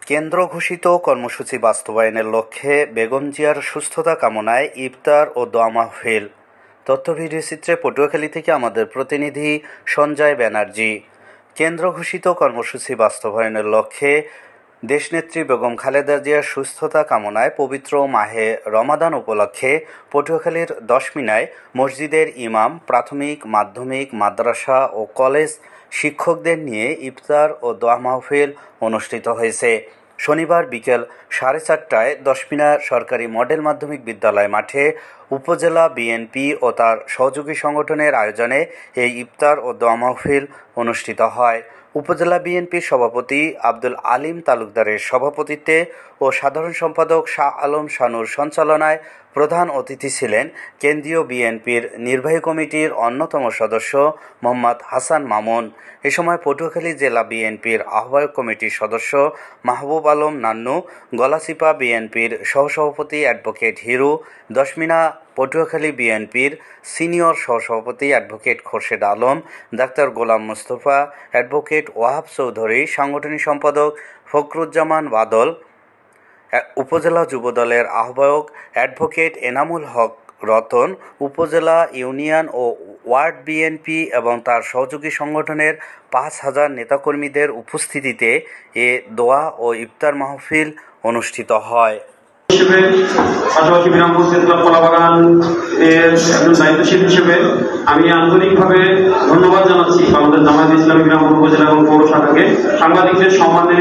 কেন্দ্র ঘোষিত কর্মসূচি বাস্তবায়নের লক্ষ্যে বেগম জিয়ার সুস্থতা কামনায় ইফতার ও দোয়া মাহফিল। তথ্য ভিডিও চিত্রে পটুয়াখালী থেকে আমাদের প্রতিনিধি সঞ্জয় ব্যানার্জি। কেন্দ্র ঘোষিত কর্মসূচি বাস্তবায়নের লক্ষ্যে দেশনেত্রী বেগম খালেদা জিয়ার সুস্থতা কামনায় পবিত্র মাহে রমাদান উপলক্ষে পটুয়াখালীর দশমিনায় মসজিদের ইমাম, প্রাথমিক, মাধ্যমিক, মাদ্রাসা ও কলেজ শিক্ষকদের নিয়ে ইফতার ও দোয়া মাহফিল অনুষ্ঠিত হয়েছে। শনিবার বিকেল 4:30টায় দশমিনা সরকারি মডেল মাধ্যমিক বিদ্যালয় মাঠে উপজেলা বিএনপি ও তার সহযোগী সংগঠনের আয়োজনে এই ইফতার ও দোয়া মাহফিল অনুষ্ঠিত হয়। উপজেলা বিএনপির সভাপতি আব্দুল আলিম তালুকদারের সভাপতিত্বে ও সাধারণ সম্পাদক শাহ আলম শানুর সঞ্চালনায় প্রধান অতিথি ছিলেন কেন্দ্রীয় বিএনপির নির্বাহী কমিটির অন্যতম সদস্য মোহাম্মদ হাসান মামুন। এ সময় পটুয়াখালী জেলা বিএনপির আহ্বায়ক কমিটির সদস্য মাহবুব আলম নান্নু, গলাচিপা বিএনপির সহসভাপতি অ্যাডভোকেট হিরু, দশমিনা পটুয়াখালী বিএনপির সিনিয়র সহসভাপতি advocate Khorshed Alam, doctor Golam Mostafa, advocate Wahab Chowdhury, সাংগঠনিক সম্পাদক ফখরুজ্জামান বাদল, উপজেলা যুবদলের আহ্বায়ক অ্যাডভোকেট এনামুল হক রতন, উপজেলা, ইউনিয়ন ও ওয়ার্ড বিএনপি এবং তার সহযোগী সংগঠনের 5,000 নেতাকর্মীদের উপস্থিতিতে এ দোয়া ও ইফতার মাহফিল অনুষ্ঠিত হয়। পাশাপাশি বিরামপুর ক্লাব কলাবাগান এর একজন দায়িত্বশীল হিসেবে আমি আন্তরিকভাবে ধন্যবাদ জানাচ্ছি আমাদের জামায়াতে ইসলামী বিরামপুর উপজেলা এবং পৌর শাখাকে সাংবাদিকদের সম্মানে